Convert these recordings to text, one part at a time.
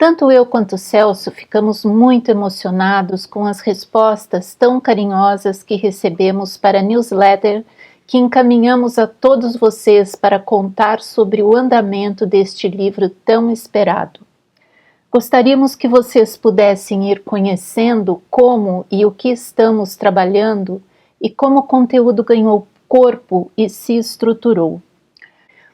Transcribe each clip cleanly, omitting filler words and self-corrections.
Tanto eu quanto Celso ficamos muito emocionados com as respostas tão carinhosas que recebemos para a newsletter que encaminhamos a todos vocês para contar sobre o andamento deste livro tão esperado. Gostaríamos que vocês pudessem ir conhecendo como e o que estamos trabalhando e como o conteúdo ganhou corpo e se estruturou.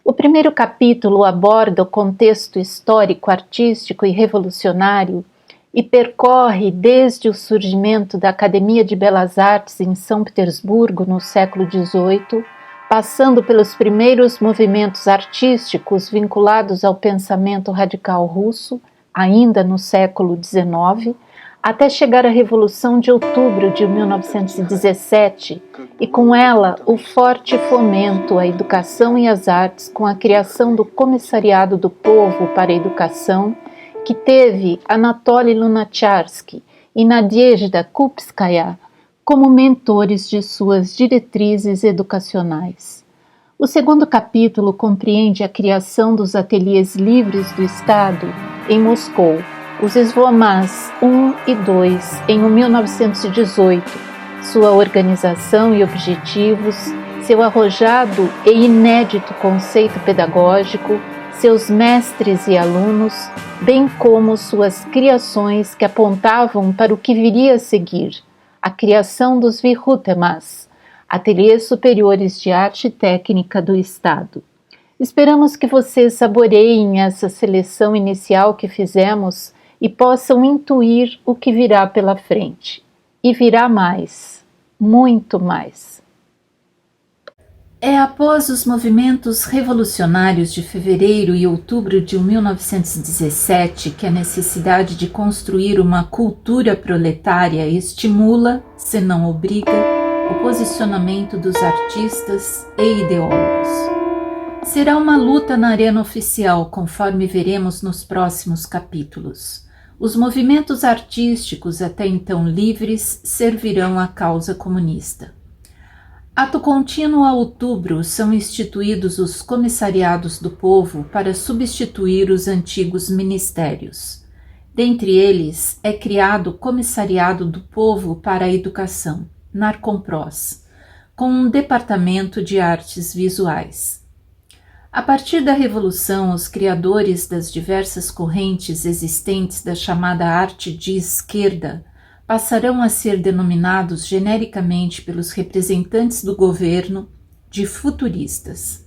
O primeiro capítulo aborda o contexto histórico, artístico e revolucionário e percorre desde o surgimento da Academia de Belas Artes em São Petersburgo no século XVIII, passando pelos primeiros movimentos artísticos vinculados ao pensamento radical russo, ainda no século XIX, até chegar à Revolução de Outubro de 1917 e com ela o forte fomento à educação e às artes com a criação do Comissariado do Povo para a Educação, que teve Anatoly Lunacharsky e Nadezhda Kupskaya como mentores de suas diretrizes educacionais. O segundo capítulo compreende a criação dos ateliês livres do Estado em Moscou, os Svomaz 1 e 2, em 1918, sua organização e objetivos, seu arrojado e inédito conceito pedagógico, seus mestres e alunos, bem como suas criações que apontavam para o que viria a seguir, a criação dos Vihutemas, Ateliês Superiores de Arte e Técnica do Estado. Esperamos que vocês saboreiem essa seleção inicial que fizemos e possam intuir o que virá pela frente. E virá mais, muito mais. É após os movimentos revolucionários de fevereiro e outubro de 1917 que a necessidade de construir uma cultura proletária estimula, se não obriga, o posicionamento dos artistas e ideólogos. Será uma luta na arena oficial, conforme veremos nos próximos capítulos. Os movimentos artísticos, até então livres, servirão à causa comunista. Ato contínuo a outubro são instituídos os comissariados do povo para substituir os antigos ministérios. Dentre eles é criado o Comissariado do Povo para a Educação, Narcompros, com um departamento de artes visuais. A partir da Revolução, os criadores das diversas correntes existentes da chamada arte de esquerda passarão a ser denominados genericamente pelos representantes do governo de futuristas.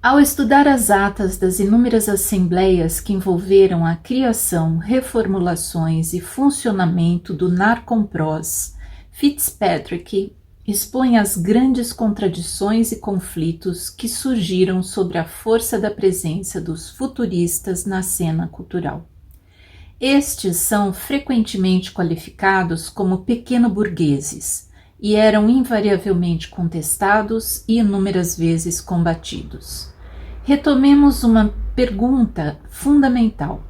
Ao estudar as atas das inúmeras assembleias que envolveram a criação, reformulações e funcionamento do Narcompros, Fitzpatrick expõe as grandes contradições e conflitos que surgiram sobre a força da presença dos futuristas na cena cultural. Estes são frequentemente qualificados como pequeno-burgueses e eram invariavelmente contestados e inúmeras vezes combatidos. Retomemos uma pergunta fundamental.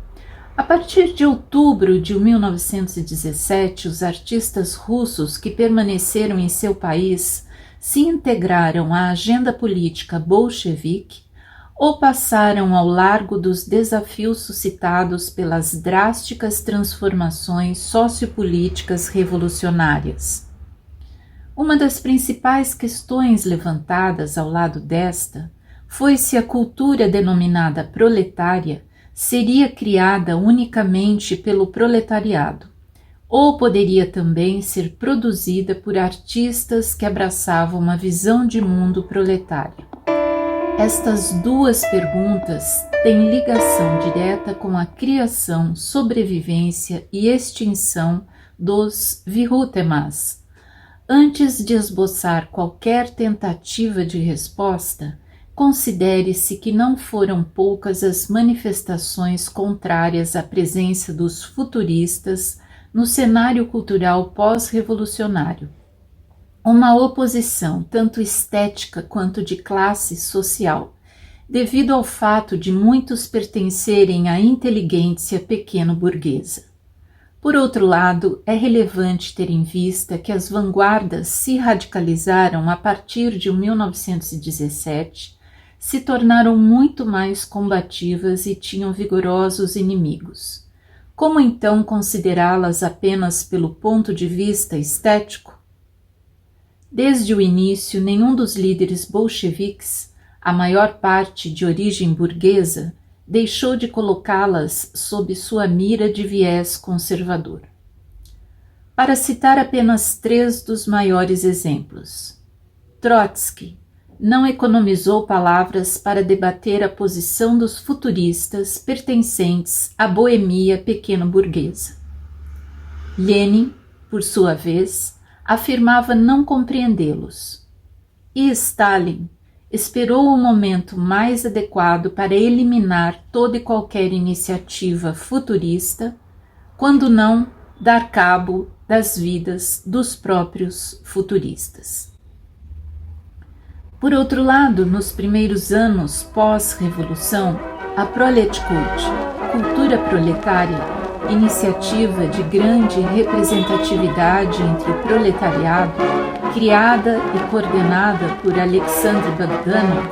A partir de outubro de 1917, os artistas russos que permaneceram em seu país se integraram à agenda política bolchevique ou passaram ao largo dos desafios suscitados pelas drásticas transformações sociopolíticas revolucionárias. Uma das principais questões levantadas ao lado desta foi se a cultura denominada proletária seria criada unicamente pelo proletariado, ou poderia também ser produzida por artistas que abraçavam uma visão de mundo proletário. Estas duas perguntas têm ligação direta com a criação, sobrevivência e extinção dos Vihutemas. Antes de esboçar qualquer tentativa de resposta, considere-se que não foram poucas as manifestações contrárias à presença dos futuristas no cenário cultural pós-revolucionário. Uma oposição tanto estética quanto de classe social, devido ao fato de muitos pertencerem à inteligência pequeno-burguesa. Por outro lado, é relevante ter em vista que as vanguardas se radicalizaram a partir de 1917, se tornaram muito mais combativas e tinham vigorosos inimigos. Como então considerá-las apenas pelo ponto de vista estético? Desde o início, nenhum dos líderes bolcheviques, a maior parte de origem burguesa, deixou de colocá-las sob sua mira de viés conservador. Para citar apenas 3 dos maiores exemplos, Trotsky não economizou palavras para debater a posição dos futuristas pertencentes à boemia pequeno-burguesa. Lenin, por sua vez, afirmava não compreendê-los. E Stalin esperou o momento mais adequado para eliminar toda e qualquer iniciativa futurista, quando não dar cabo das vidas dos próprios futuristas. Por outro lado, nos primeiros anos pós-revolução, a Proletkult, cultura proletária, iniciativa de grande representatividade entre o proletariado, criada e coordenada por Alexander Bogdanov,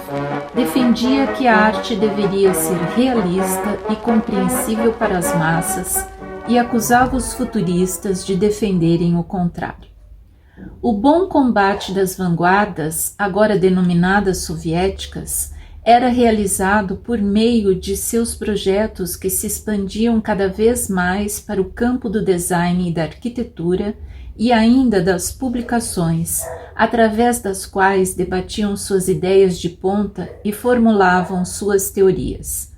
defendia que a arte deveria ser realista e compreensível para as massas e acusava os futuristas de defenderem o contrário. O bom combate das vanguardas, agora denominadas soviéticas, era realizado por meio de seus projetos que se expandiam cada vez mais para o campo do design e da arquitetura e ainda das publicações, através das quais debatiam suas ideias de ponta e formulavam suas teorias.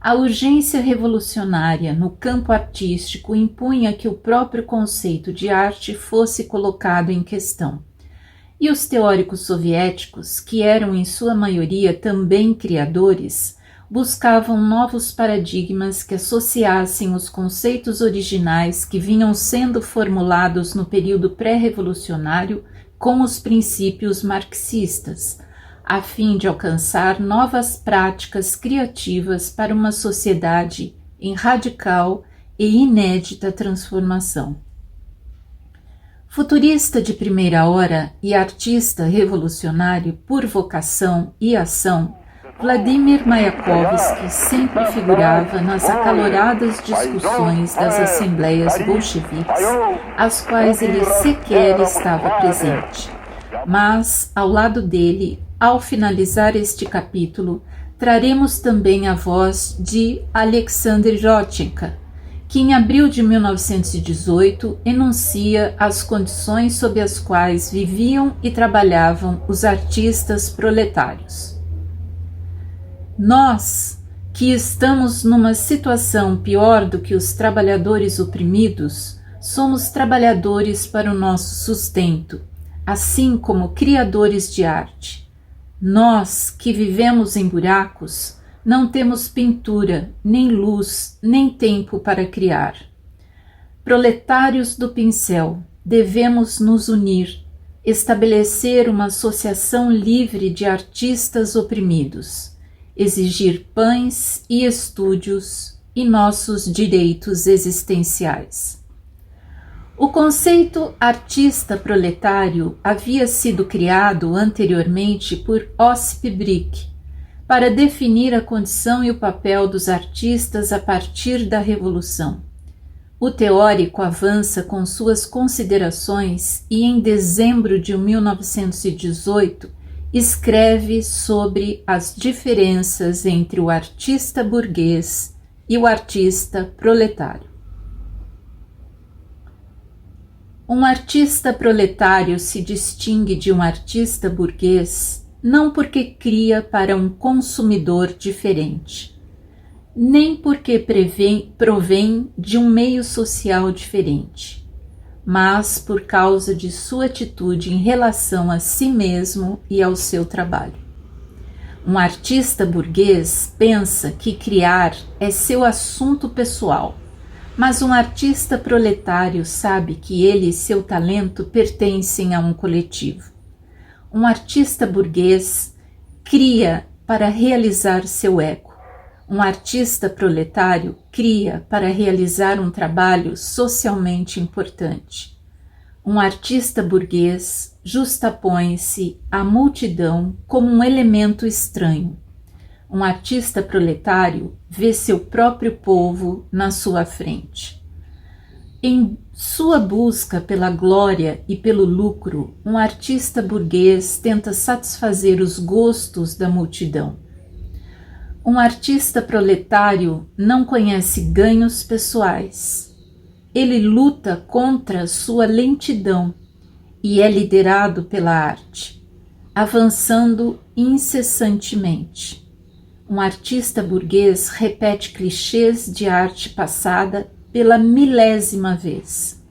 A urgência revolucionária no campo artístico impunha que o próprio conceito de arte fosse colocado em questão. E os teóricos soviéticos, que eram em sua maioria também criadores, buscavam novos paradigmas que associassem os conceitos originais que vinham sendo formulados no período pré-revolucionário com os princípios marxistas, a fim de alcançar novas práticas criativas para uma sociedade em radical e inédita transformação. Futurista de primeira hora e artista revolucionário por vocação e ação, Vladimir Mayakovsky sempre figurava nas acaloradas discussões das assembleias bolcheviques, às quais ele sequer estava presente. Mas, ao lado dele, ao finalizar este capítulo, traremos também a voz de Alexander Rodchenko, que em abril de 1918 enuncia as condições sob as quais viviam e trabalhavam os artistas proletários. Nós, que estamos numa situação pior do que os trabalhadores oprimidos, somos trabalhadores para o nosso sustento, assim como criadores de arte. Nós, que vivemos em buracos, não temos pintura, nem luz, nem tempo para criar. Proletários do pincel, devemos nos unir, estabelecer uma associação livre de artistas oprimidos, exigir pães e estúdios e nossos direitos existenciais. O conceito artista proletário havia sido criado anteriormente por Osip Brick para definir a condição e o papel dos artistas a partir da Revolução. O teórico avança com suas considerações e, em dezembro de 1918, escreve sobre as diferenças entre o artista burguês e o artista proletário. Um artista proletário se distingue de um artista burguês não porque cria para um consumidor diferente, nem porque provém de um meio social diferente, mas por causa de sua atitude em relação a si mesmo e ao seu trabalho. Um artista burguês pensa que criar é seu assunto pessoal, mas um artista proletário sabe que ele e seu talento pertencem a um coletivo. Um artista burguês cria para realizar seu ego. Um artista proletário cria para realizar um trabalho socialmente importante. Um artista burguês justapõe-se à multidão como um elemento estranho, Um artista proletário vê seu próprio povo na sua frente. Em sua busca pela glória e pelo lucro, um artista burguês tenta satisfazer os gostos da multidão. Um artista proletário não conhece ganhos pessoais. Ele luta contra sua lentidão e é liderado pela arte, avançando incessantemente. Um artista burguês repete clichês de arte passada pela milésima vez.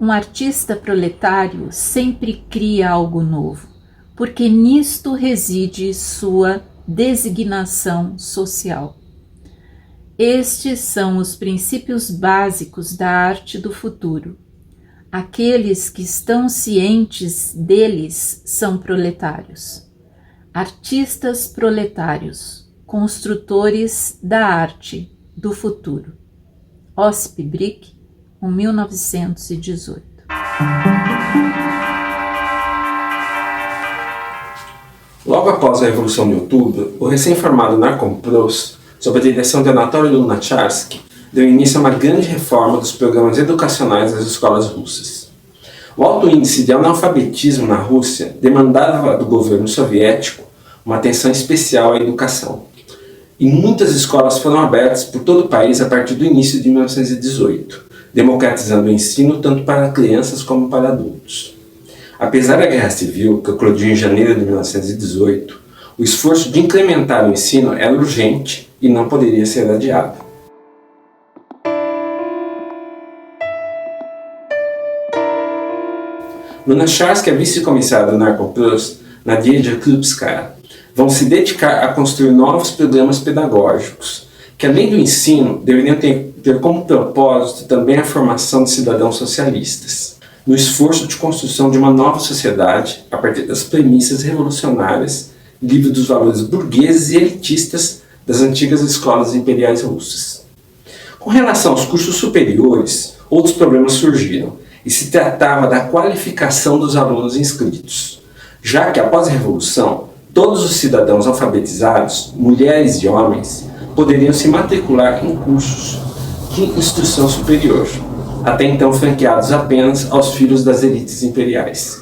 Um artista proletário sempre cria algo novo, porque nisto reside sua designação social. Estes são os princípios básicos da arte do futuro. Aqueles que estão cientes deles são proletários. Artistas proletários, construtores da arte do futuro. Osip Brick, 1918. Logo após a Revolução de Outubro, o recém-formado Narkom Prost, sob a direção de Anatoly Lunacharsky, deu início a uma grande reforma dos programas educacionais das escolas russas. O alto índice de analfabetismo na Rússia demandava do governo soviético uma atenção especial à educação. E muitas escolas foram abertas por todo o país a partir do início de 1918, democratizando o ensino tanto para crianças como para adultos. Apesar da Guerra Civil, que eclodiu em janeiro de 1918, o esforço de incrementar o ensino era urgente e não poderia ser adiado. Lunacharsky é vice-comissário do Narkom Prost, Nadia Krupskaya, vão se dedicar a construir novos programas pedagógicos, que além do ensino, deveriam ter como propósito também a formação de cidadãos socialistas, no esforço de construção de uma nova sociedade a partir das premissas revolucionárias, livre dos valores burgueses e elitistas das antigas escolas imperiais russas. Com relação aos cursos superiores, outros problemas surgiram, e se tratava da qualificação dos alunos inscritos, já que após a Revolução, todos os cidadãos alfabetizados, mulheres e homens, poderiam se matricular em cursos de instrução superior, até então franqueados apenas aos filhos das elites imperiais.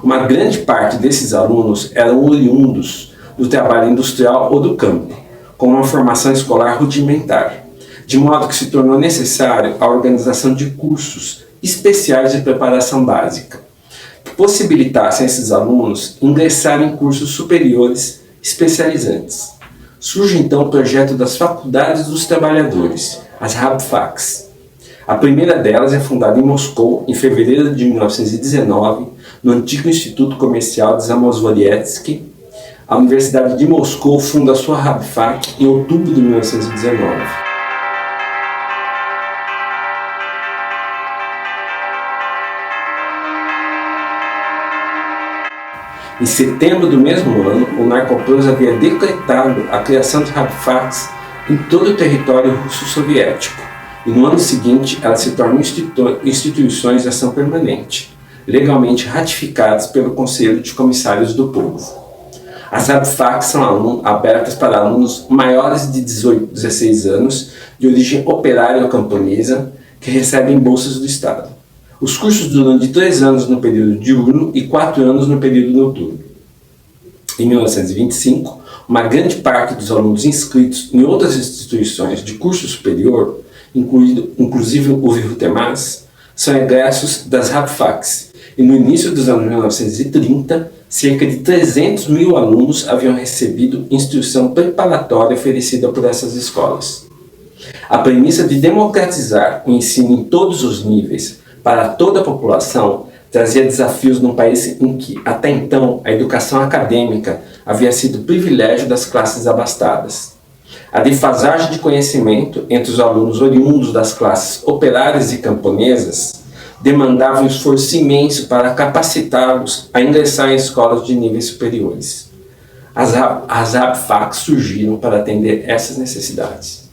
Uma grande parte desses alunos eram oriundos do trabalho industrial ou do campo, com uma formação escolar rudimentar, de modo que se tornou necessário a organização de cursos especiais de preparação básica, que possibilitassem a esses alunos ingressar em cursos superiores especializantes. Surge então o projeto das Faculdades dos Trabalhadores, as Rabfaks. A primeira delas é fundada em Moscou em fevereiro de 1919, no antigo Instituto Comercial de Zamosvolietsky. A Universidade de Moscou funda a sua Rabfak em outubro de 1919. Em setembro do mesmo ano, o Narkom Prost havia decretado a criação de Rabfaks em todo o território russo-soviético, e no ano seguinte elas se tornam instituições de ação permanente, legalmente ratificadas pelo Conselho de Comissários do Povo. As Rabfaks são abertas para alunos maiores de 16 anos, de origem operária ou camponesa, que recebem bolsas do Estado. Os cursos duram de 3 anos no período diurno e 4 anos no período noturno. Em 1925, uma grande parte dos alunos inscritos em outras instituições de curso superior, inclusive o Vyuhtemaz, são egressos das Rabfaks, e no início dos anos 1930, cerca de 300 mil alunos haviam recebido instrução preparatória oferecida por essas escolas. A premissa de democratizar o ensino em todos os níveis para toda a população trazia desafios num país em que, até então, a educação acadêmica havia sido privilégio das classes abastadas. A defasagem de conhecimento entre os alunos oriundos das classes operárias e camponesas demandava um esforço imenso para capacitá-los a ingressar em escolas de níveis superiores. As Rabfaks surgiram para atender essas necessidades.